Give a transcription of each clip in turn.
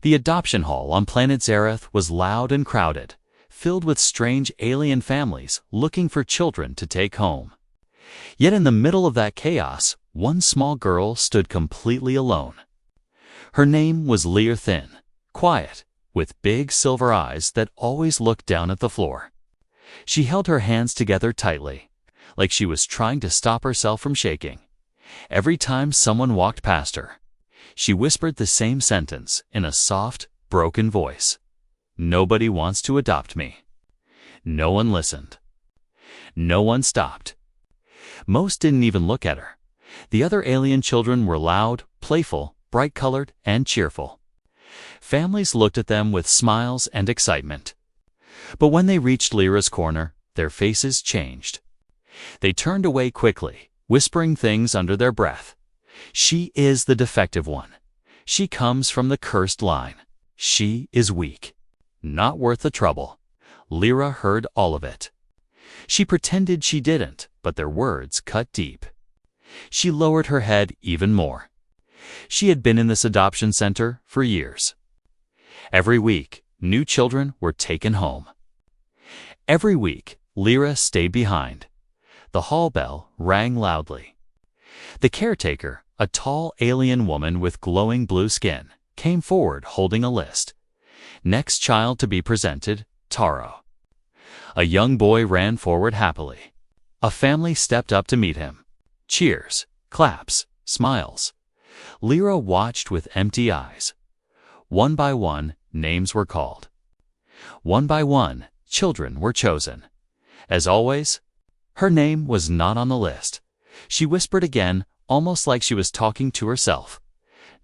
The adoption hall on planet Zareth was loud and crowded, filled with strange alien families looking for children to take home. Yet in the middle of that chaos, one small girl stood completely alone. Her name was Lear Thin, quiet, with big silver eyes that always looked down at the floor. She held her hands together tightly, like she was trying to stop herself from shaking. Every time someone walked past her, she whispered the same sentence in a soft, broken voice. "Nobody wants to adopt me." No one listened. No one stopped. Most didn't even look at her. The other alien children were loud, playful, bright-colored, and cheerful. Families looked at them with smiles and excitement. But when they reached Lyra's corner, their faces changed. They turned away quickly, whispering things under their breath. "She is the defective one. She comes from the cursed line. She is weak. Not worth the trouble." Lyra heard all of it. She pretended she didn't, but their words cut deep. She lowered her head even more. She had been in this adoption center for years. Every week, new children were taken home. Every week, Lyra stayed behind. The hall bell rang loudly. The caretaker, a tall alien woman with glowing blue skin, came forward holding a list. Next child to be presented, Taro. A young boy ran forward happily. A family stepped up to meet him. Cheers, claps, smiles. Lyra watched with empty eyes. One by one, names were called. One by one, children were chosen. As always, her name was not on the list. She whispered again, almost like she was talking to herself.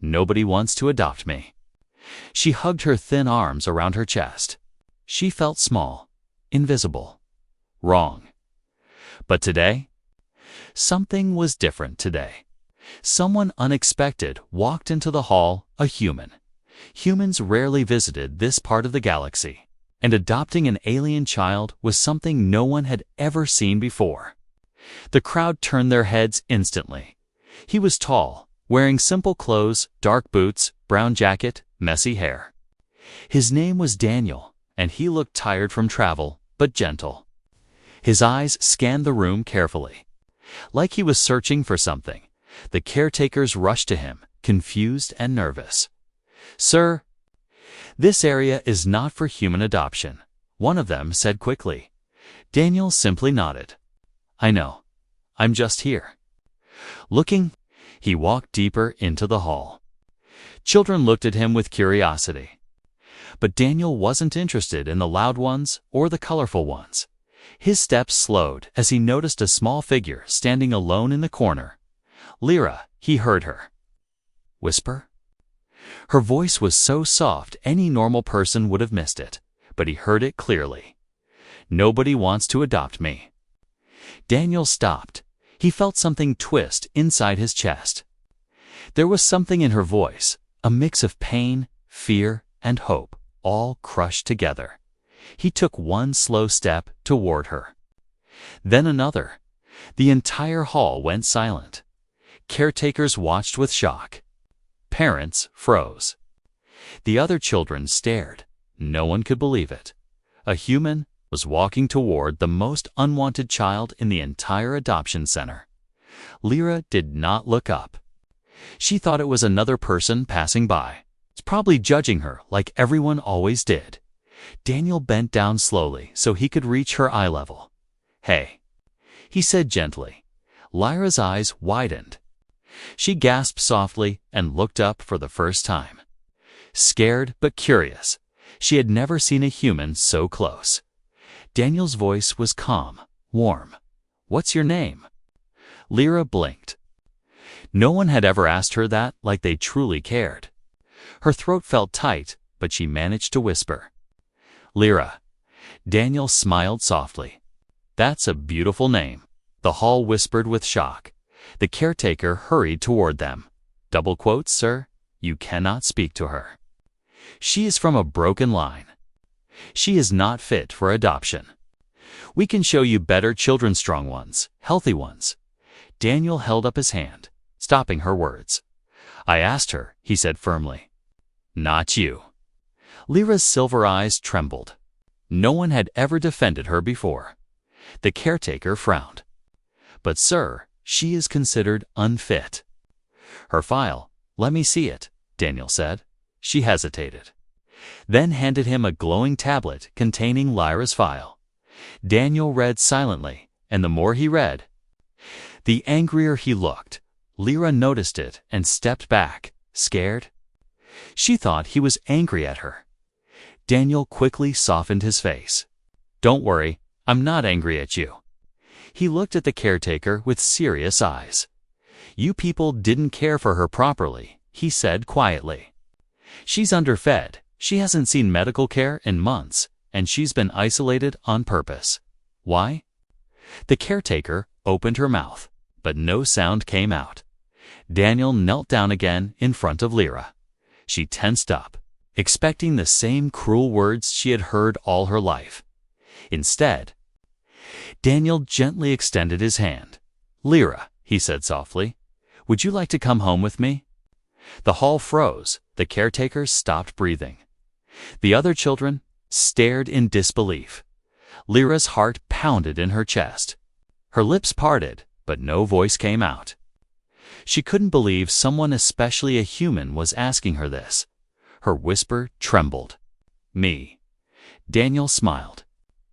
"Nobody wants to adopt me." She hugged her thin arms around her chest. She felt small, invisible, wrong. But today, something was different today. Someone unexpected walked into the hall, a human. Humans rarely visited this part of the galaxy, and adopting an alien child was something no one had ever seen before. The crowd turned their heads instantly. He was tall, wearing simple clothes, dark boots, brown jacket, messy hair. His name was Daniel, and he looked tired from travel, but gentle. His eyes scanned the room carefully. Like he was searching for something, the caretakers rushed to him, confused and nervous. "Sir, this area is not for human adoption," one of them said quickly. Daniel simply nodded. "I know. I'm just here." Looking, he walked deeper into the hall. Children looked at him with curiosity. But Daniel wasn't interested in the loud ones or the colorful ones. His steps slowed as he noticed a small figure standing alone in the corner. "Lyra," he heard her whisper. Her voice was so soft any normal person would have missed it, but he heard it clearly. "Nobody wants to adopt me." Daniel stopped. He felt something twist inside his chest. There was something in her voice, a mix of pain, fear, and hope, all crushed together. He took one slow step toward her. Then another. The entire hall went silent. Caretakers watched with shock. Parents froze. The other children stared. No one could believe it. A human was walking toward the most unwanted child in the entire adoption center. Lyra did not look up. She thought it was another person passing by. It's probably judging her like everyone always did. Daniel bent down slowly so he could reach her eye level. "Hey," he said gently. Lyra's eyes widened. She gasped softly and looked up for the first time. Scared but curious, she had never seen a human so close. Daniel's voice was calm, warm. "What's your name?" Lyra blinked. No one had ever asked her that like they truly cared. Her throat felt tight, but she managed to whisper, "Lyra." Daniel smiled softly. "That's a beautiful name," the hall whispered with shock. The caretaker hurried toward them. "Double quotes, sir. You cannot speak to her. She is from a broken line. She is not fit for adoption. We can show you better children, strong ones, healthy ones." Daniel held up his hand, stopping her words. "I asked her," he said firmly. Not you. Lyra's silver eyes trembled. No one had ever defended her before. The caretaker frowned. But sir, she is considered unfit. Her file, let me see it, Daniel said. She hesitated. Then handed him a glowing tablet containing Lyra's file. Daniel read silently, and the more he read, the angrier he looked. Lyra noticed it and stepped back, scared. She thought he was angry at her. Daniel quickly softened his face. Don't worry, I'm not angry at you. He looked at the caretaker with serious eyes. You people didn't care for her properly, he said quietly. She's underfed, she hasn't seen medical care in months, and she's been isolated on purpose. Why? The caretaker opened her mouth, but no sound came out. Daniel knelt down again in front of Lyra. She tensed up, expecting the same cruel words she had heard all her life. Instead, Daniel gently extended his hand. Lyra, he said softly, would you like to come home with me? The hall froze. The caretaker stopped breathing. The other children stared in disbelief. Lyra's heart pounded in her chest. Her lips parted, but no voice came out. She couldn't believe someone, especially a human, was asking her this. Her whisper trembled. Me. Daniel smiled.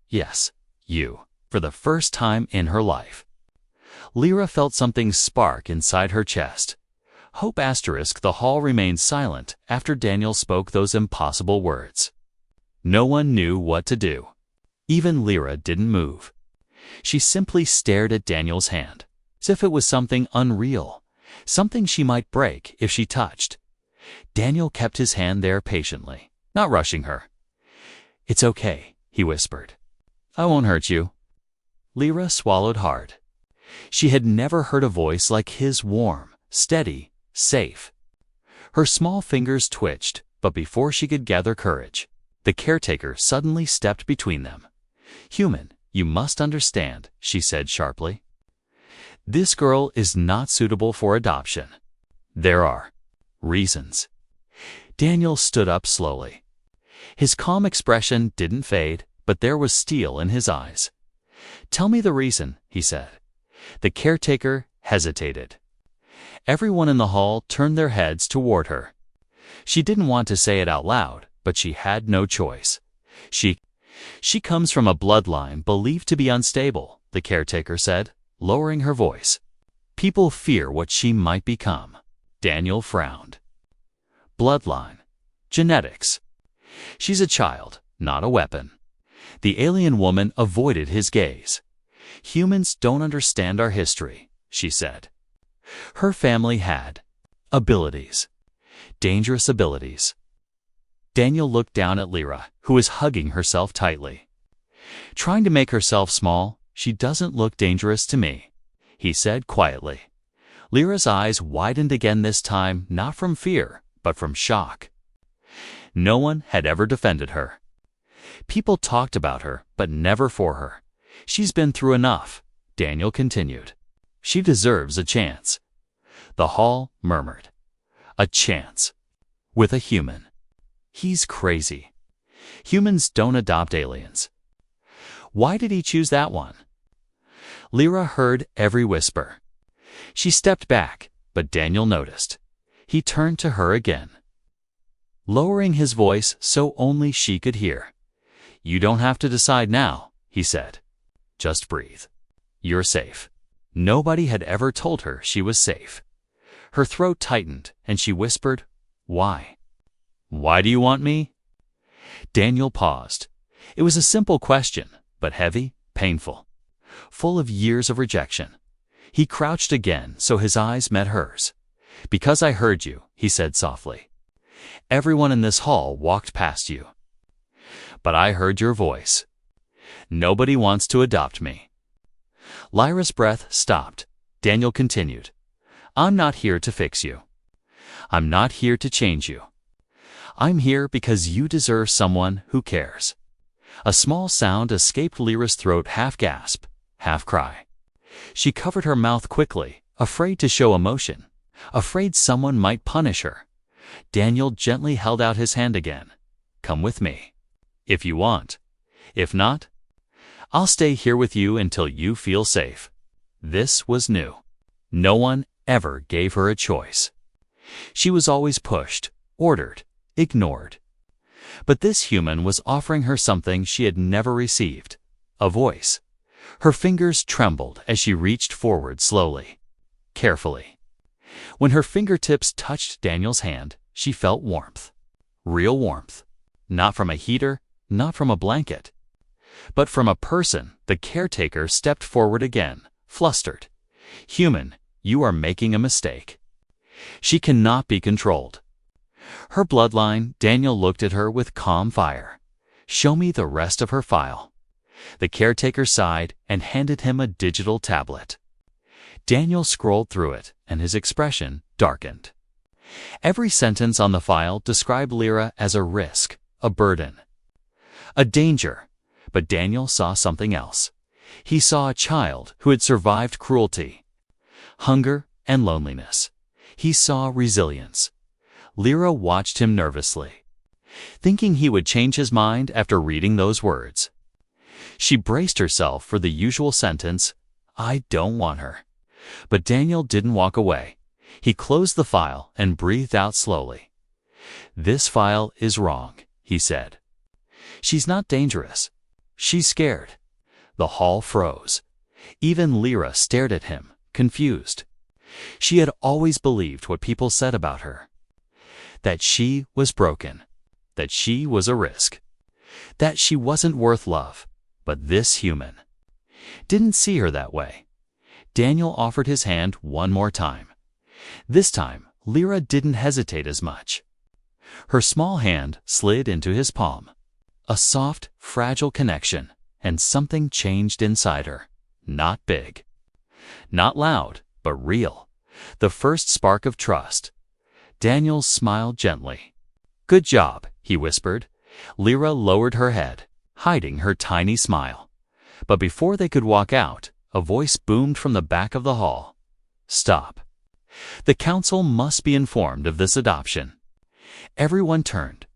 Yes, you. For the first time in her life. Lyra felt something spark inside her chest. Hope asterisk. The hall remained silent after Daniel spoke those impossible words. No one knew what to do. Even Lyra didn't move. She simply stared at Daniel's hand, as if it was something unreal, something she might break if she touched. Daniel kept his hand there patiently, not rushing her. It's okay, he whispered. I won't hurt you. Lyra swallowed hard. She had never heard a voice like his, warm, steady, safe. Her small fingers twitched, but before she could gather courage, the caretaker suddenly stepped between them. Human, you must understand, she said sharply. This girl is not suitable for adoption. There are reasons. Daniel stood up slowly. His calm expression didn't fade, but there was steel in his eyes. Tell me the reason, he said. The caretaker hesitated. Everyone in the hall turned their heads toward her. She didn't want to say it out loud, but she had no choice. She comes from a bloodline believed to be unstable, the caretaker said, lowering her voice. People fear what she might become. Daniel frowned. Bloodline. Genetics. She's a child, not a weapon. The alien woman avoided his gaze. Humans don't understand our history, she said. Her family had abilities. Dangerous abilities. Daniel looked down at Lyra, who was hugging herself tightly. Trying to make herself small, she doesn't look dangerous to me, he said quietly. Lyra's eyes widened again, this time not from fear, but from shock. No one had ever defended her. People talked about her, but never for her. She's been through enough, Daniel continued. She deserves a chance. The hall murmured. A chance. With a human. He's crazy. Humans don't adopt aliens. Why did he choose that one? Lyra heard every whisper. She stepped back, but Daniel noticed. He turned to her again, lowering his voice so only she could hear. You don't have to decide now, he said. Just breathe. You're safe. Nobody had ever told her she was safe. Her throat tightened, and she whispered, Why? Why do you want me? Daniel paused. It was a simple question, but heavy, painful, full of years of rejection. He crouched again so his eyes met hers. Because I heard you, he said softly. Everyone in this hall walked past you. But I heard your voice. Nobody wants to adopt me. Lyra's breath stopped. Daniel continued. I'm not here to fix you. I'm not here to change you. I'm here because you deserve someone who cares. A small sound escaped Lyra's throat, half gasp, half cry. She covered her mouth quickly, afraid to show emotion, afraid someone might punish her. Daniel gently held out his hand again. "Come with me, if you want. If not, I'll stay here with you until you feel safe." This was new. No one ever gave her a choice. She was always pushed, ordered, ignored. But this human was offering her something she had never received: a voice. Her fingers trembled as she reached forward slowly, carefully. When her fingertips touched Daniel's hand, she felt warmth. Real warmth. Not from a heater, not from a blanket, but from a person. The caretaker stepped forward again, flustered. "Human, you are making a mistake. She cannot be controlled." Her bloodline. Daniel looked at her with calm fire. "Show me the rest of her file." The caretaker sighed and handed him a digital tablet. Daniel scrolled through it, and his expression darkened. Every sentence on the file described Lyra as a risk, a burden, a danger. But Daniel saw something else. He saw a child who had survived cruelty, hunger, and loneliness. He saw resilience. Lyra watched him nervously, thinking he would change his mind after reading those words. She braced herself for the usual sentence, "I don't want her." But Daniel didn't walk away. He closed the file and breathed out slowly. "This file is wrong," he said. "She's not dangerous. She's scared." The hall froze. Even Lyra stared at him, confused. She had always believed what people said about her: that she was broken, that she was a risk, that she wasn't worth love. But this human didn't see her that way. Daniel offered his hand one more time. This time, Lyra didn't hesitate as much. Her small hand slid into his palm. A soft, fragile connection, and something changed inside her. Not big, not loud, but real. The first spark of trust. Daniel smiled gently. "Good job," he whispered. Lyra lowered her head, hiding her tiny smile. But before they could walk out, a voice boomed from the back of the hall. "Stop. The council must be informed of this adoption." Everyone turned.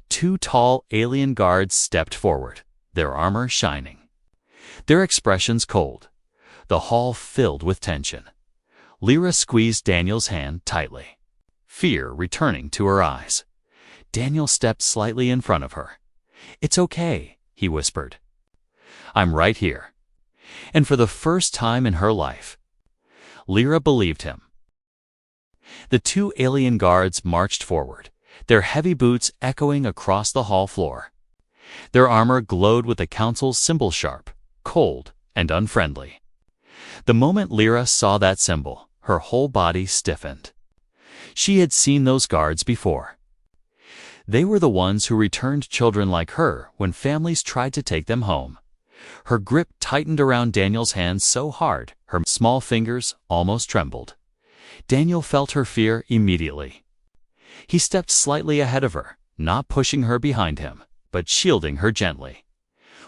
2 tall alien guards stepped forward, their armor shining, their expressions cold. The hall filled with tension. Lyra squeezed Daniel's hand tightly, fear returning to her eyes. Daniel stepped slightly in front of her. "It's okay," he whispered. "I'm right here." And for the first time in her life, Lyra believed him. The 2 alien guards marched forward, their heavy boots echoing across the hall floor. Their armor glowed with the council's symbol, sharp, cold, and unfriendly. The moment Lyra saw that symbol, her whole body stiffened. She had seen those guards before. They were the ones who returned children like her when families tried to take them home. Her grip tightened around Daniel's hands so hard, her small fingers almost trembled. Daniel felt her fear immediately. He stepped slightly ahead of her, not pushing her behind him, but shielding her gently.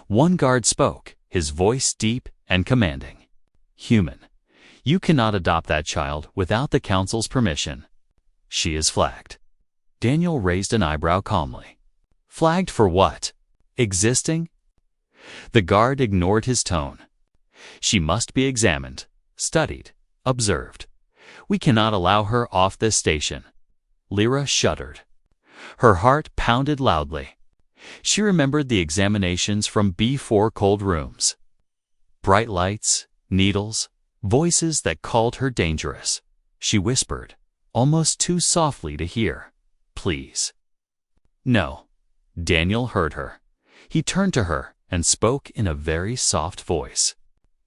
One guard spoke, his voice deep and commanding. "Human, you cannot adopt that child without the council's permission. She is flagged." Daniel raised an eyebrow calmly. "Flagged for what? Existing?" The guard ignored his tone. "She must be examined, studied, observed. We cannot allow her off this station." Lyra shuddered. Her heart pounded loudly. She remembered the examinations from B4 cold rooms. Bright lights, needles, voices that called her dangerous. She whispered, almost too softly to hear, "Please." "No." Daniel heard her. He turned to her and spoke in a very soft voice.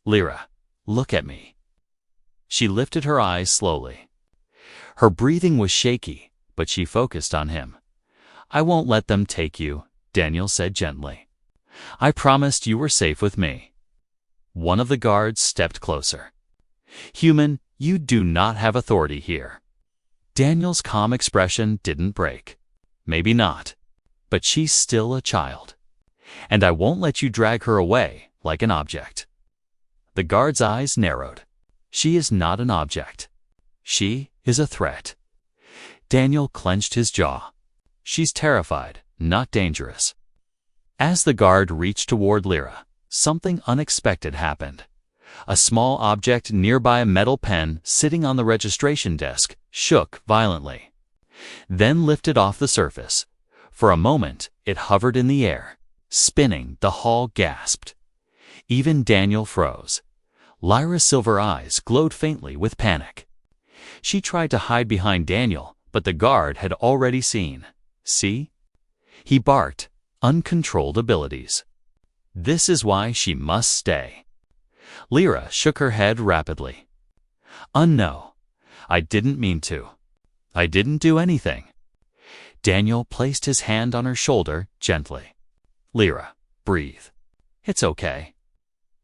"Lyra, look at me." She lifted her eyes slowly. Her breathing was shaky, but she focused on him. "I won't let them take you," Daniel said gently. "I promised you were safe with me." One of the guards stepped closer. "Human, you do not have authority here." Daniel's calm expression didn't break. "Maybe not, but she's still a child. And I won't let you drag her away like an object." The guard's eyes narrowed. "She is not an object. She is a threat." Daniel clenched his jaw. She's terrified, not dangerous. As the guard reached toward Lyra, something unexpected happened. A small object nearby, a metal pen sitting on the registration desk, shook violently. Then lifted off the surface. For a moment, it hovered in the air. Spinning, the hall gasped. Even Daniel froze. Lyra's silver eyes glowed faintly with panic. She tried to hide behind Daniel, but the guard had already seen. See? He barked, uncontrolled abilities. This is why she must stay. Lyra shook her head rapidly. No. I didn't mean to. I didn't do anything. Daniel placed his hand on her shoulder gently. Lyra, breathe. It's okay.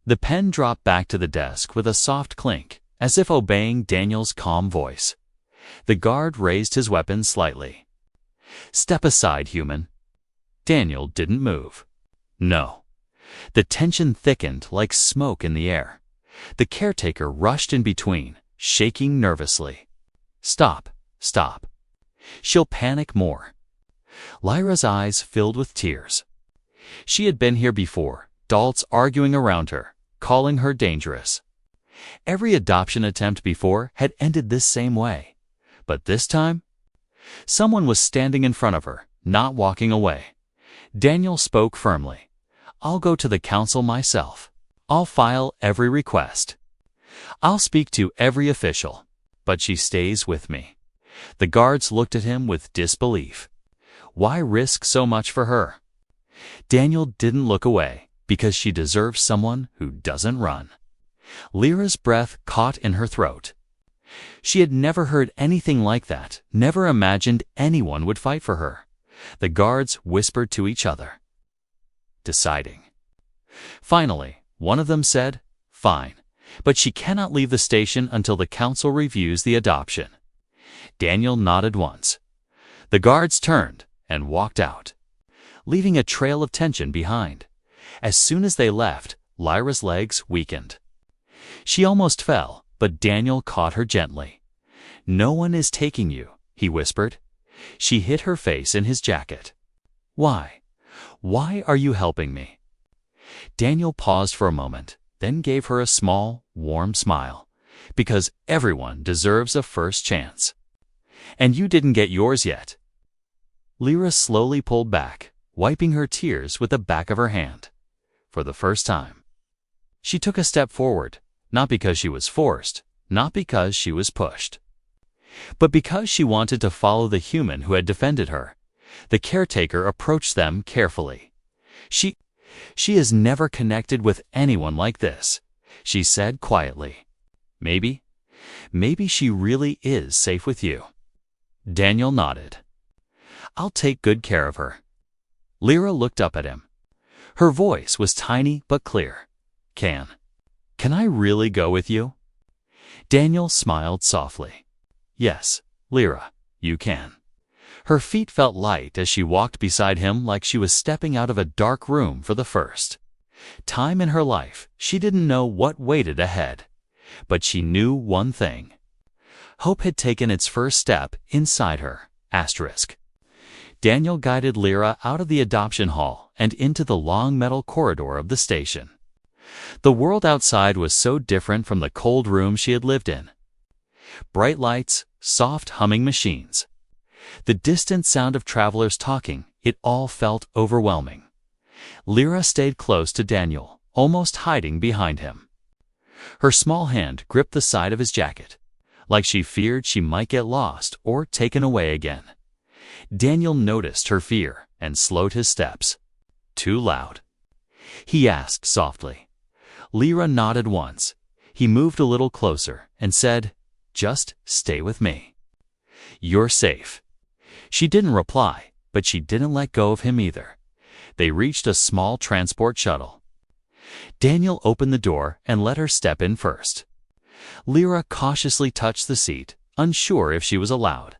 The pen dropped back to the desk with a soft clink, as if obeying Daniel's calm voice. The guard raised his weapon slightly. Step aside, human. Daniel didn't move. No. The tension thickened like smoke in the air. The caretaker rushed in between, shaking nervously. Stop, stop. She'll panic more. Lyra's eyes filled with tears. She had been here before, adults arguing around her, calling her dangerous. Every adoption attempt before had ended this same way. But this time? Someone was standing in front of her, not walking away. Daniel spoke firmly. I'll go to the council myself. I'll file every request. I'll speak to every official. But she stays with me. The guards looked at him with disbelief. Why risk so much for her? Daniel didn't look away, because she deserves someone who doesn't run. Lyra's breath caught in her throat. She had never heard anything like that, never imagined anyone would fight for her. The guards whispered to each other, deciding. Finally, one of them said, Fine, but she cannot leave the station until the council reviews the adoption. Daniel nodded once. The guards turned and walked out, leaving a trail of tension behind. As soon as they left, Lyra's legs weakened. She almost fell, but Daniel caught her gently. No one is taking you, he whispered. She hid her face in his jacket. Why? Why are you helping me? Daniel paused for a moment, then gave her a small, warm smile. Because everyone deserves a first chance. And you didn't get yours yet. Lyra slowly pulled back, wiping her tears with the back of her hand. For the first time. She took a step forward, not because she was forced, not because she was pushed, but because she wanted to follow the human who had defended her. The caretaker approached them carefully. She has never connected with anyone like this, she said quietly. Maybe she really is safe with you. Daniel nodded. I'll take good care of her. Lyra looked up at him. Her voice was tiny but clear. Can I really go with you? Daniel smiled softly. Yes, Lyra, you can. Her feet felt light as she walked beside him like she was stepping out of a dark room for the first time in her life. She didn't know what waited ahead, but she knew one thing. Hope had taken its first step inside her. Daniel guided Lyra out of the adoption hall and into the long metal corridor of the station. The world outside was so different from the cold room she had lived in. Bright lights, soft humming machines. The distant sound of travelers talking, it all felt overwhelming. Lyra stayed close to Daniel, almost hiding behind him. Her small hand gripped the side of his jacket, like she feared she might get lost or taken away again. Daniel noticed her fear and slowed his steps. Too loud? He asked softly. Lyra nodded once. He moved a little closer and said, Just stay with me. You're safe. She didn't reply, but she didn't let go of him either. They reached a small transport shuttle. Daniel opened the door and let her step in first. Lyra cautiously touched the seat, unsure if she was allowed.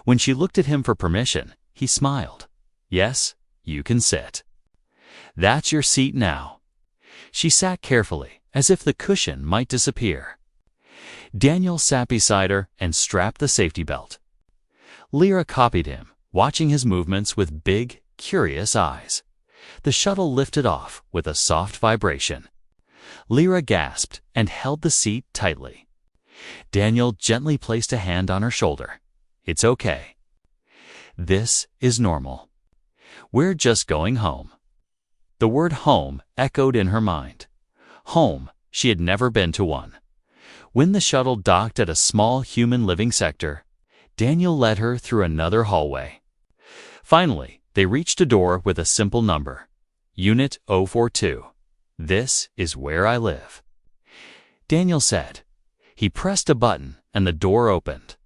When she looked at him for permission, he smiled. Yes, you can sit. That's your seat now. She sat carefully, as if the cushion might disappear. Daniel sat beside her and strapped the safety belt. Lyra copied him, watching his movements with big, curious eyes. The shuttle lifted off with a soft vibration. Lyra gasped and held the seat tightly. Daniel gently placed a hand on her shoulder. "It's okay. This is normal. We're just going home." The word home echoed in her mind. Home, she had never been to one. When the shuttle docked at a small human living sector, Daniel led her through another hallway. Finally, they reached a door with a simple number. Unit 042. "This is where I live," Daniel said. He pressed a button and the door opened.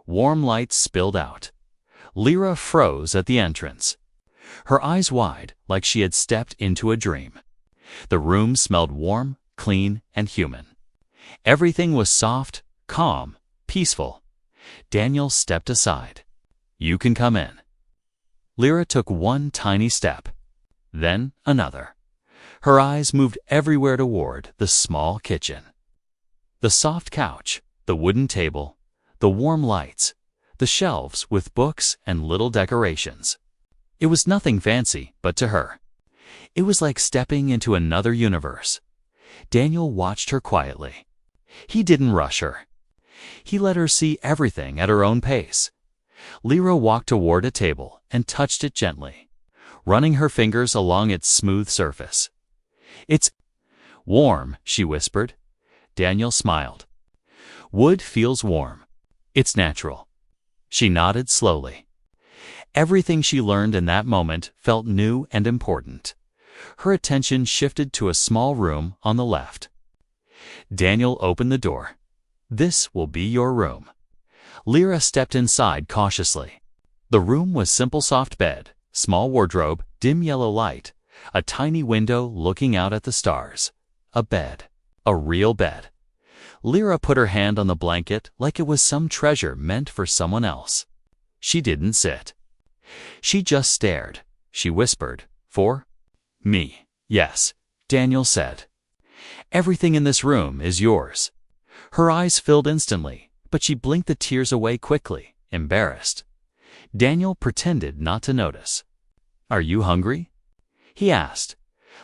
Warm light spilled out. Lyra froze at the entrance, her eyes wide like she had stepped into a dream. The room smelled warm, clean, and human. Everything was soft, calm, peaceful. Daniel stepped aside. "You can come in." Lyra took one tiny step, then another. Her eyes moved everywhere toward the small kitchen. The soft couch, the wooden table, the warm lights, the shelves with books and little decorations. It was nothing fancy, but to her, it was like stepping into another universe. Daniel watched her quietly. He didn't rush her. He let her see everything at her own pace. Lyra walked toward a table and touched it gently, running her fingers along its smooth surface. "It's warm," she whispered. Daniel smiled. "Wood feels warm. It's natural." She nodded slowly. Everything she learned in that moment felt new and important. Her attention shifted to a small room on the left. Daniel opened the door. "This will be your room." Lyra stepped inside cautiously. The room was simple soft bed, small wardrobe, dim yellow light, a tiny window looking out at the stars. A bed. A real bed. Lyra put her hand on the blanket like it was some treasure meant for someone else. She didn't sit. She just stared. She whispered, "For me." "Yes," Daniel said. "Everything in this room is yours." Her eyes filled instantly, but she blinked the tears away quickly, embarrassed. Daniel pretended not to notice. "Are you hungry?" he asked.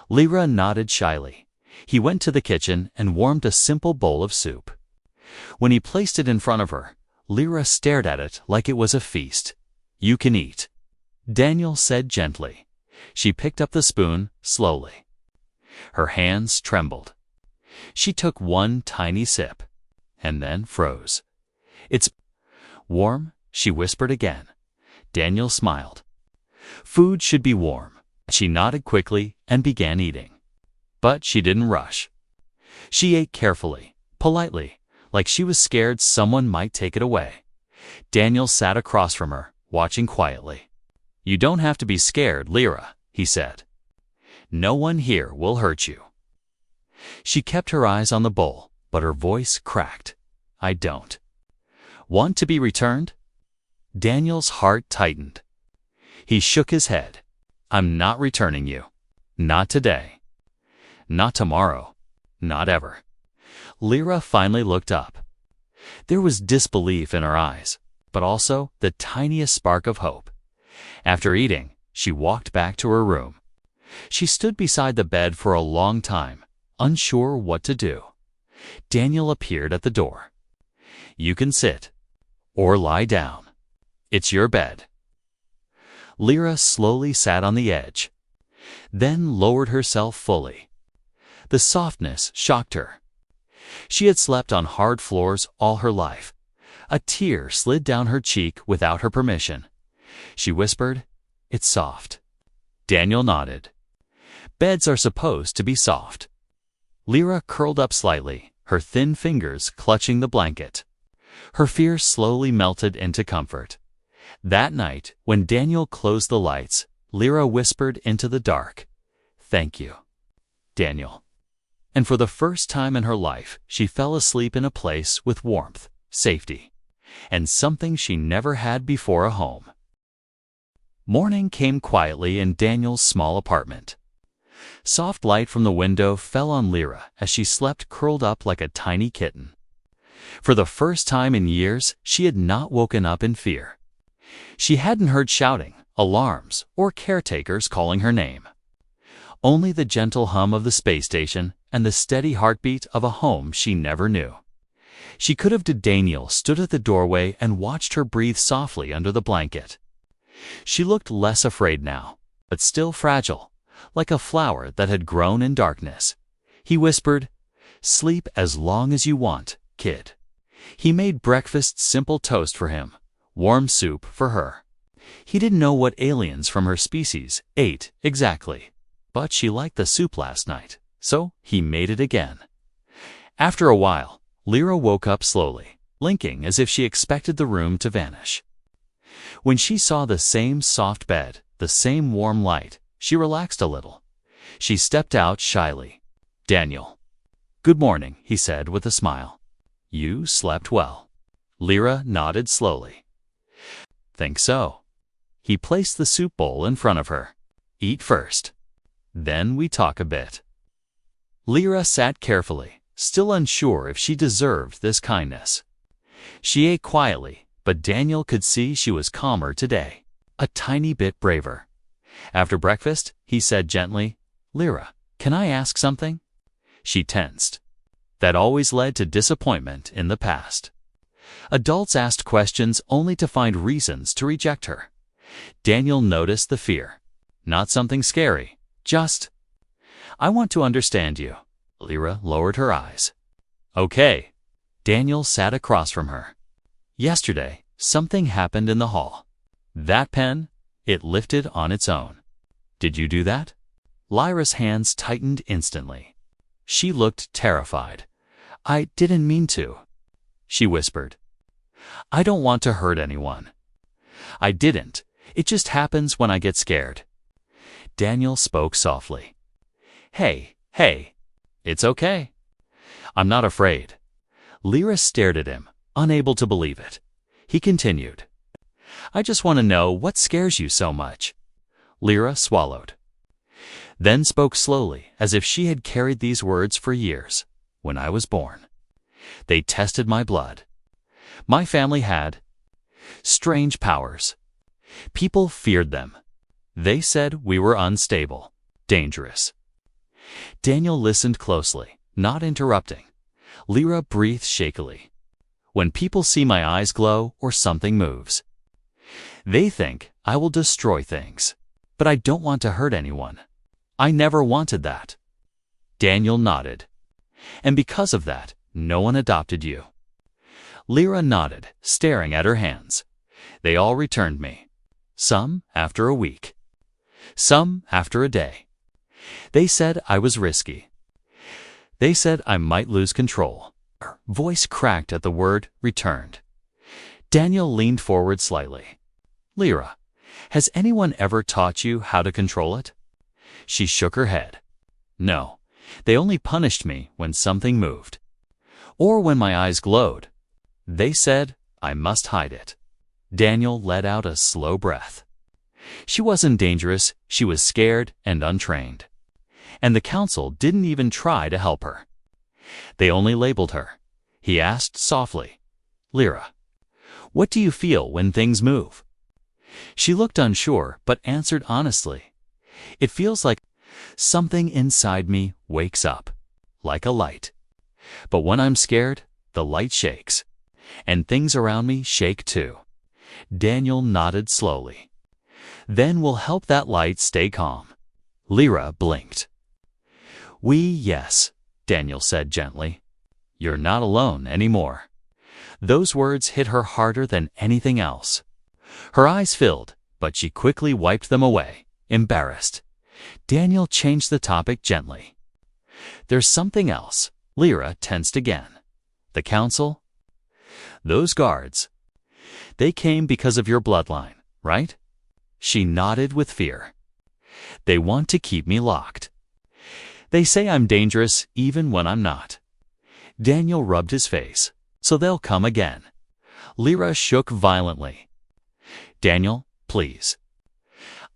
Lyra nodded shyly. He went to the kitchen and warmed a simple bowl of soup. When he placed it in front of her, Lyra stared at it like it was a feast. "You can eat," Daniel said gently. She picked up the spoon slowly. Her hands trembled. She took one tiny sip, and then froze. "It's warm," she whispered again. Daniel smiled. Food should be warm. She nodded quickly and began eating. But she didn't rush. She ate carefully, politely, like she was scared someone might take it away. Daniel sat across from her, watching quietly. "You don't have to be scared, Lyra," he said. "No one here will hurt you." She kept her eyes on the bowl, but her voice cracked. "I don't want to be returned?" Daniel's heart tightened. He shook his head. "I'm not returning you. Not today. Not tomorrow. Not ever." Lyra finally looked up. There was disbelief in her eyes, but also the tiniest spark of hope. After eating, she walked back to her room. She stood beside the bed for a long time, unsure what to do. Daniel appeared at the door. "You can sit or lie down. It's your bed." Lyra slowly sat on the edge, then lowered herself fully. The softness shocked her. She had slept on hard floors all her life. A tear slid down her cheek without her permission. She whispered, "It's soft." Daniel nodded. Beds are supposed to be soft. Lyra curled up slightly, her thin fingers clutching the blanket. Her fear slowly melted into comfort. That night, when Daniel closed the lights, Lyra whispered into the dark, "Thank you, Daniel." And for the first time in her life, she fell asleep in a place with warmth, safety, and something she never had before, a home. Morning came quietly in Daniel's small apartment. Soft light from the window fell on Lyra as she slept curled up like a tiny kitten. For the first time in years, she had not woken up in fear. She hadn't heard shouting, alarms, or caretakers calling her name. Only the gentle hum of the space station and the steady heartbeat of a home she never knew. She could have. Daniel stood at the doorway and watched her breathe softly under the blanket. She looked less afraid now, but still fragile, like a flower that had grown in darkness. He whispered, "Sleep as long as you want, kid." He made breakfast simple toast for him, warm soup for her. He didn't know what aliens from her species ate exactly, but she liked the soup last night, so he made it again. After a while, Lyra woke up slowly, blinking as if she expected the room to vanish. When she saw the same soft bed, the same warm light, she relaxed a little. She stepped out shyly. "Daniel." "Good morning," he said with a smile. "You slept well." Lyra nodded slowly. "Think so." He placed the soup bowl in front of her. "Eat first. Then we talk a bit." Lyra sat carefully, still unsure if she deserved this kindness. She ate quietly, but Daniel could see she was calmer today, a tiny bit braver. After breakfast, he said gently, "Lyra, can I ask something?" She tensed. That always led to disappointment in the past. Adults asked questions only to find reasons to reject her. Daniel noticed the fear. Not something scary, just, "I want to understand you." Lyra lowered her eyes. "Okay." Daniel sat across from her. "Yesterday, something happened in the hall. That pen, it lifted on its own. Did you do that?" Lyra's hands tightened instantly. She looked terrified. "I didn't mean to," she whispered. "I don't want to hurt anyone." "I didn't. It just happens when I get scared." Daniel spoke softly. Hey, it's okay. I'm not afraid." Lyra stared at him, unable to believe it. He continued, "I just want to know what scares you so much." Lyra swallowed. Then spoke slowly, as if she had carried these words for years. "When I was born, they tested my blood. My family had strange powers. People feared them. They said we were unstable, dangerous." Daniel listened closely, not interrupting. Lyra breathed shakily. "When people see my eyes glow or something moves, they think I will destroy things. But I don't want to hurt anyone. I never wanted that." Daniel nodded. "And because of that, no one adopted you?" Lyra nodded, staring at her hands. "They all returned me. Some after a week. Some after a day. They said I was risky. They said I might lose control." Her voice cracked at the word returned. Daniel leaned forward slightly. "Lyra, has anyone ever taught you how to control it?" She shook her head. "No, they only punished me when something moved. Or when my eyes glowed. They said I must hide it." Daniel let out a slow breath. She wasn't dangerous, she was scared and untrained. And the council didn't even try to help her. They only labeled her. He asked softly, "Lyra, what do you feel when things move?" She looked unsure, but answered honestly, "It feels like something inside me wakes up, like a light. But when I'm scared, the light shakes, and things around me shake too." Daniel nodded slowly. "Then we'll help that light stay calm." Lyra blinked. Yes," Daniel said gently. "You're not alone anymore." Those words hit her harder than anything else. Her eyes filled, but she quickly wiped them away, embarrassed. Daniel changed the topic gently. "There's something else." Lyra tensed again. "The council? Those guards. They came because of your bloodline, right?" She nodded with fear. "They want to keep me locked. They say I'm dangerous even when I'm not." Daniel rubbed his face. "So they'll come again." Lyra shook violently. "Daniel, please.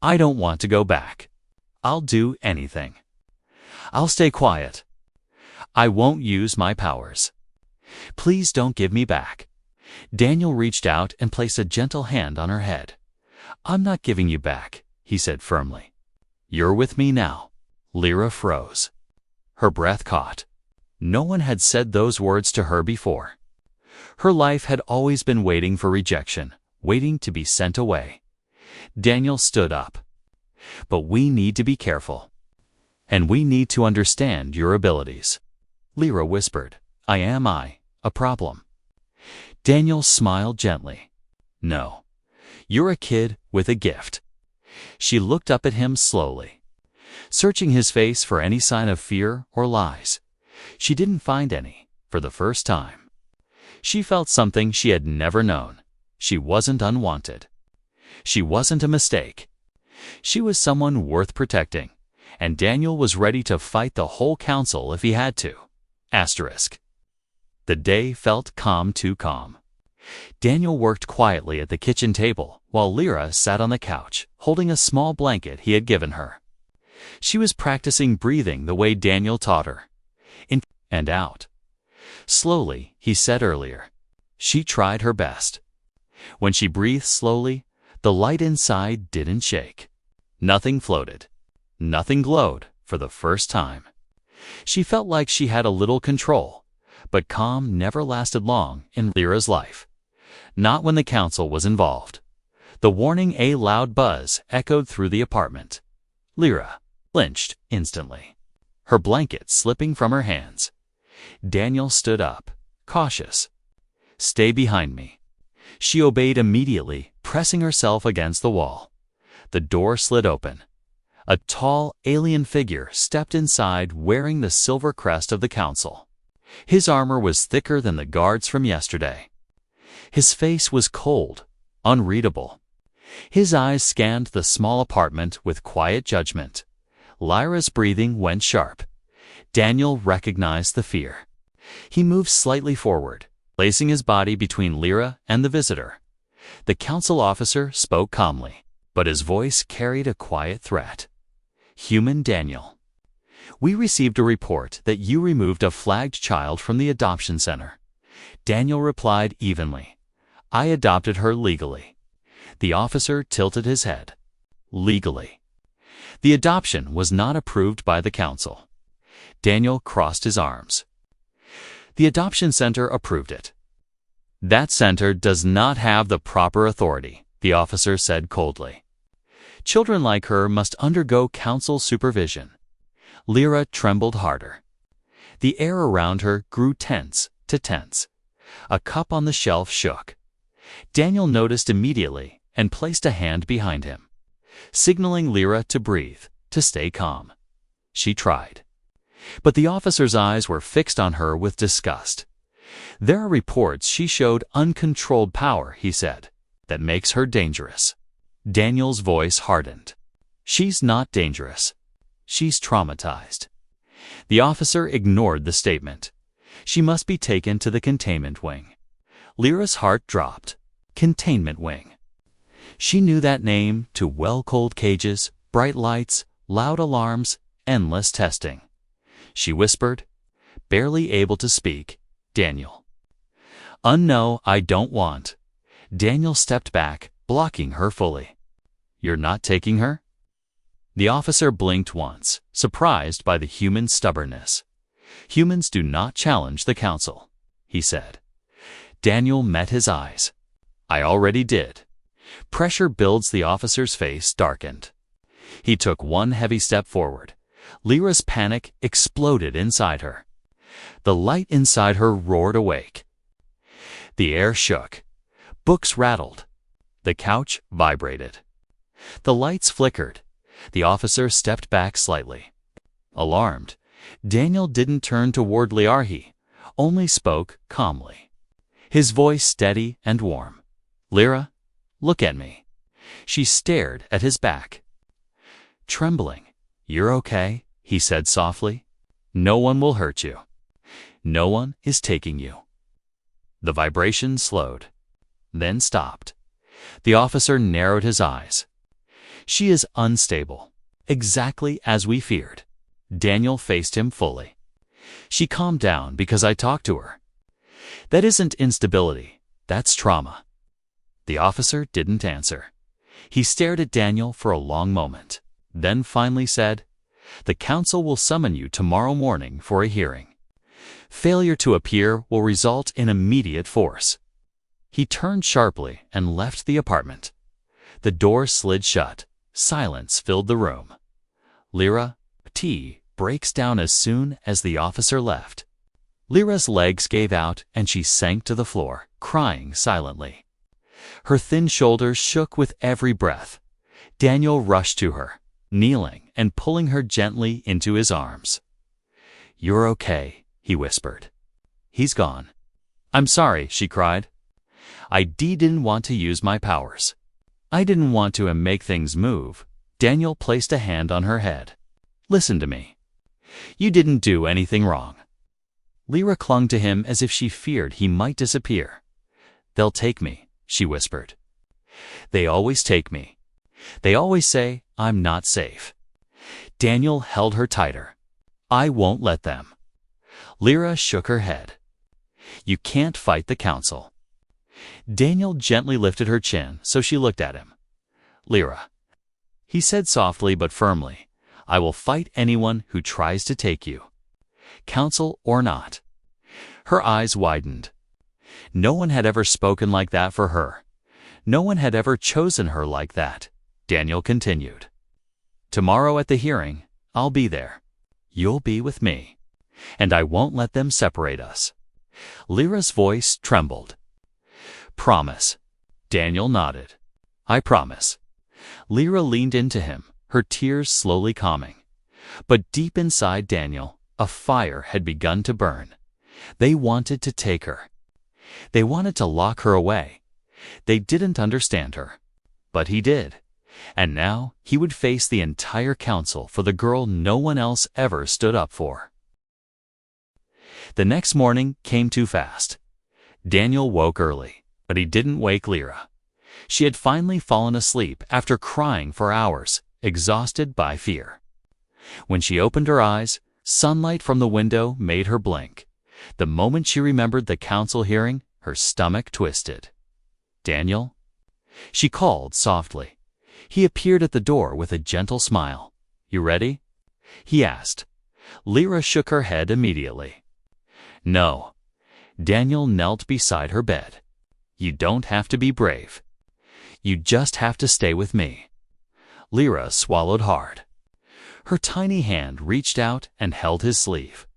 I don't want to go back. I'll do anything. I'll stay quiet. I won't use my powers. Please don't give me back." Daniel reached out and placed a gentle hand on her head. "I'm not giving you back," he said firmly. "You're with me now." Lyra froze. Her breath caught. No one had said those words to her before. Her life had always been waiting for rejection, waiting to be sent away. Daniel stood up. "But we need to be careful. And we need to understand your abilities." Lyra whispered, Am I a problem?" Daniel smiled gently. "No. You're a kid with a gift." She looked up at him slowly, searching his face for any sign of fear or lies. She didn't find any, for the first time. She felt something she had never known. She wasn't unwanted. She wasn't a mistake. She was someone worth protecting, and Daniel was ready to fight the whole council if he had to. Asterisk. The day felt too calm. Daniel worked quietly at the kitchen table, while Lyra sat on the couch, holding a small blanket he had given her. She was practicing breathing the way Daniel taught her. In and out. Slowly, he said earlier. She tried her best. When she breathed slowly, the light inside didn't shake. Nothing floated. Nothing glowed for the first time. She felt like she had a little control, but calm never lasted long in Lyra's life. Not when the council was involved. The warning a loud buzz echoed through the apartment. Lyra flinched instantly, her blanket slipping from her hands. Daniel stood up, cautious. "Stay behind me." She obeyed immediately, pressing herself against the wall. The door slid open. A tall, alien figure stepped inside wearing the silver crest of the council. His armor was thicker than the guards from yesterday. His face was cold, unreadable. His eyes scanned the small apartment with quiet judgment. Lyra's breathing went sharp. Daniel recognized the fear. He moved slightly forward, placing his body between Lyra and the visitor. The council officer spoke calmly, but his voice carried a quiet threat. "Human Daniel, we received a report that you removed a flagged child from the adoption center." Daniel replied evenly, "I adopted her legally." The officer tilted his head. "Legally." The adoption was not approved by the council. Daniel crossed his arms. "The adoption center approved it." "That center does not have the proper authority," the officer said coldly. "Children like her must undergo council supervision." Lyra trembled harder. The air around her grew tense to tense. A cup on the shelf shook. Daniel noticed immediately and placed a hand behind him, signaling Lyra to breathe, to stay calm. She tried. But the officer's eyes were fixed on her with disgust. "There are reports she showed uncontrolled power," he said, "that makes her dangerous." Daniel's voice hardened. "She's not dangerous. She's traumatized." The officer ignored the statement. "She must be taken to the containment wing." Lyra's heart dropped. Containment wing. She knew that name too well. Cold cages, bright lights, loud alarms, endless testing. She whispered, barely able to speak, "Daniel." "No, I don't want." Daniel stepped back, blocking her fully. "You're not taking her?" The officer blinked once, surprised by the human stubbornness. "Humans do not challenge the council," he said. Daniel met his eyes. "I already did." Pressure builds. The officer's face darkened. He took one heavy step forward. Lyra's panic exploded inside her. The light inside her roared awake. The air shook. Books rattled. The couch vibrated. The lights flickered. The officer stepped back slightly. Alarmed, Daniel didn't turn toward Liarhi, only spoke calmly. His voice steady and warm. "Lyra, look at me." She stared at his back. Trembling, "You're okay," he said softly. "No one will hurt you. No one is taking you." The vibration slowed, then stopped. The officer narrowed his eyes. "She is unstable, exactly as we feared." Daniel faced him fully. "She calmed down because I talked to her." "That isn't instability. That's trauma." The officer didn't answer. He stared at Daniel for a long moment, then finally said, "The council will summon you tomorrow morning for a hearing. Failure to appear will result in immediate force." He turned sharply and left the apartment. The door slid shut. Silence filled the room. Lyra T breaks down as soon as the officer left. Lyra's legs gave out and she sank to the floor, crying silently. Her thin shoulders shook with every breath. Daniel rushed to her, kneeling and pulling her gently into his arms. "You're okay," he whispered. "He's gone." "I'm sorry," she cried. "I didn't want to use my powers. I didn't want to make things move." Daniel placed a hand on her head. "Listen to me. You didn't do anything wrong." Lyra clung to him as if she feared he might disappear. "They'll take me," she whispered. "They always take me. They always say I'm not safe." Daniel held her tighter. "I won't let them." Lyra shook her head. "You can't fight the council." Daniel gently lifted her chin so she looked at him. "Lyra," he said softly but firmly, "I will fight anyone who tries to take you. Council or not." Her eyes widened. No one had ever spoken like that for her. No one had ever chosen her like that. Daniel continued. "Tomorrow at the hearing, I'll be there. You'll be with me. And I won't let them separate us." Lyra's voice trembled. "Promise." Daniel nodded. "I promise." Lyra leaned into him, her tears slowly calming. But deep inside Daniel, a fire had begun to burn. They wanted to take her. They wanted to lock her away. They didn't understand her. But he did. And now he would face the entire council for the girl no one else ever stood up for. The next morning came too fast. Daniel woke early, but he didn't wake Lyra. She had finally fallen asleep after crying for hours, exhausted by fear. When she opened her eyes, sunlight from the window made her blink. The moment she remembered the council hearing, her stomach twisted. "Daniel?" She called softly. He appeared at the door with a gentle smile. "You ready?" he asked. Lyra shook her head immediately. "No." Daniel knelt beside her bed. "You don't have to be brave. You just have to stay with me." Lyra swallowed hard. Her tiny hand reached out and held his sleeve.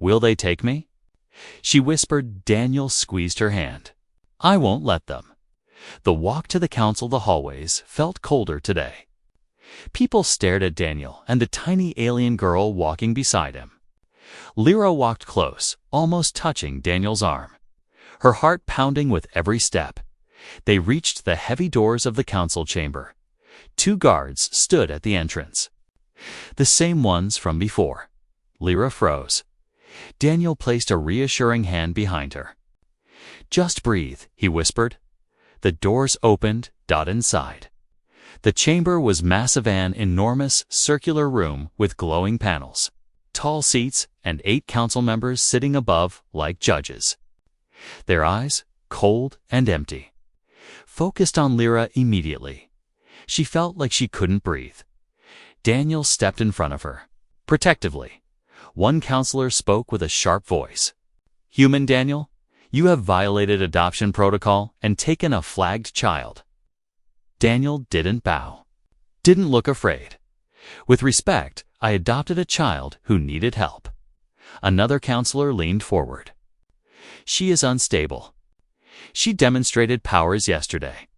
"Will they take me?" she whispered. Daniel squeezed her hand. "I won't let them." The walk to the council, the hallways, felt colder today. People stared at Daniel and the tiny alien girl walking beside him. Lyra walked close, almost touching Daniel's arm, her heart pounding with every step. They reached the heavy doors of the council chamber. 2 guards stood at the entrance. The same ones from before. Lyra froze. Daniel placed a reassuring hand behind her. "Just breathe," he whispered. The doors opened. Inside. The chamber was massive, an enormous circular room with glowing panels, tall seats, and 8 council members sitting above like judges. Their eyes, cold and empty, focused on Lyra immediately. She felt like she couldn't breathe. Daniel stepped in front of her, protectively. One counselor spoke with a sharp voice. "Human Daniel, you have violated adoption protocol and taken a flagged child." Daniel didn't bow, didn't look afraid. "With respect, I adopted a child who needed help." Another counselor leaned forward. "She is unstable. She demonstrated powers yesterday."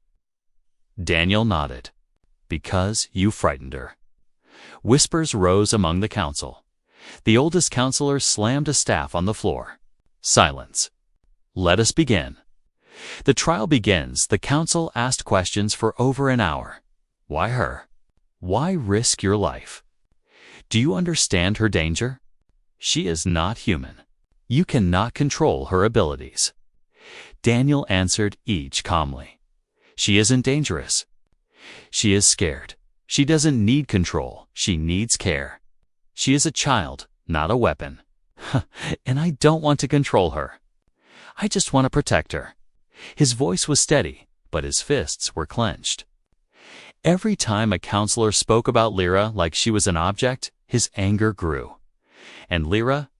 Daniel nodded. "Because you frightened her." Whispers rose among the council. The oldest counselor slammed a staff on the floor. "Silence. Let us begin." The trial begins. The council asked questions for over an hour. Why her? Why risk your life? Do you understand her danger? She is not human. You cannot control her abilities. Daniel answered each calmly. She isn't dangerous. She is scared. She doesn't need control. She needs care. She is a child, not a weapon. And I don't want to control her. I just want to protect her. His voice was steady, but his fists were clenched. Every time a counselor spoke about Lyra like she was an object, his anger grew. And Lyra?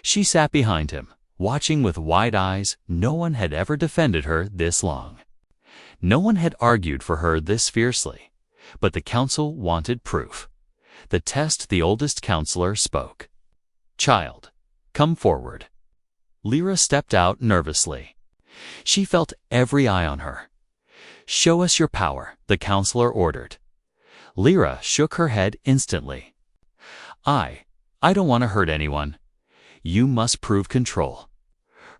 She sat behind him, watching with wide eyes. No one had ever defended her this long. No one had argued for her this fiercely. But the council wanted proof. The test the oldest counselor spoke. "Child, come forward." Lyra stepped out nervously. She felt every eye on her. "Show us your power," the counselor ordered. Lyra shook her head instantly. I don't want to hurt anyone. You must prove control."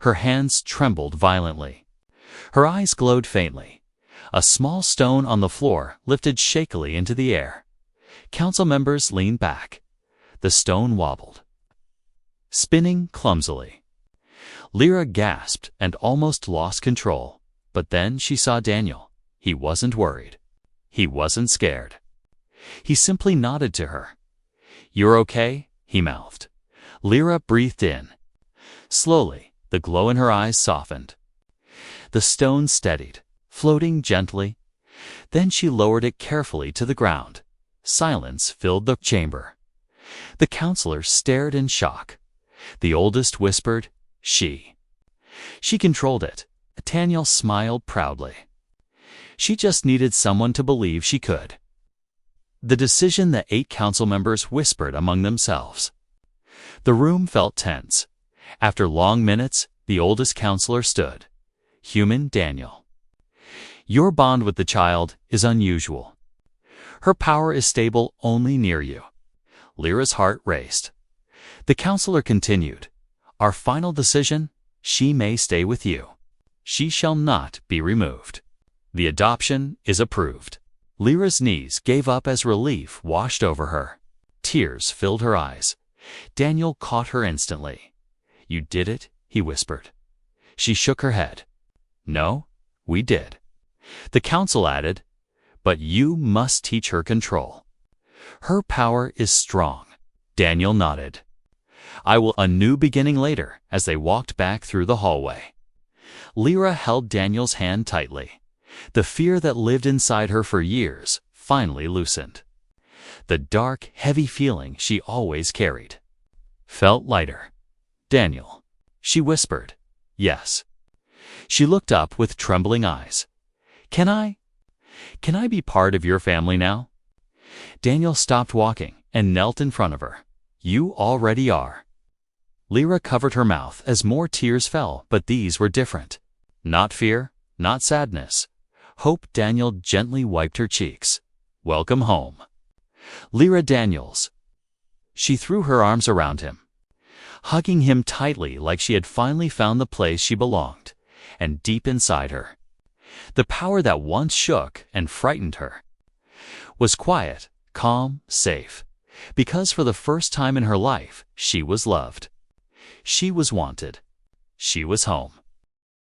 Her hands trembled violently. Her eyes glowed faintly. A small stone on the floor lifted shakily into the air. Council members leaned back. The stone wobbled, spinning clumsily. Lyra gasped and almost lost control. But then she saw Daniel. He wasn't worried. He wasn't scared. He simply nodded to her. "You're okay?" he mouthed. Lyra breathed in. Slowly, the glow in her eyes softened. The stone steadied, floating gently. Then she lowered it carefully to the ground. Silence filled the chamber. The counselors stared in shock. The oldest whispered, "She." She controlled it. Daniel smiled proudly. She just needed someone to believe she could. The decision the 8 council members whispered among themselves. The room felt tense. After long minutes, the oldest counselor stood. Human Daniel. "Your bond with the child is unusual. Her power is stable only near you." Lyra's heart raced. The counselor continued, "Our final decision, she may stay with you. She shall not be removed. The adoption is approved." Lyra's knees gave up as relief washed over her. Tears filled her eyes. Daniel caught her instantly. "You did it," he whispered. She shook her head. "No, we did." The council added, "But you must teach her control. Her power is strong." Daniel nodded. "I will." A new beginning later as they walked back through the hallway. Lyra held Daniel's hand tightly. The fear that lived inside her for years finally loosened. The dark, heavy feeling she always carried felt lighter. "Daniel," she whispered. "Yes." She looked up with trembling eyes. Can I be part of your family now?" Daniel stopped walking and knelt in front of her. "You already are." Lyra covered her mouth as more tears fell, but these were different. Not fear, not sadness. Hope. Daniel gently wiped her cheeks. "Welcome home." Lyra Daniels. She threw her arms around him, hugging him tightly like she had finally found the place she belonged. And deep inside her, the power that once shook and frightened her was quiet, calm, safe, because for the first time in her life, she was loved. She was wanted. She was home.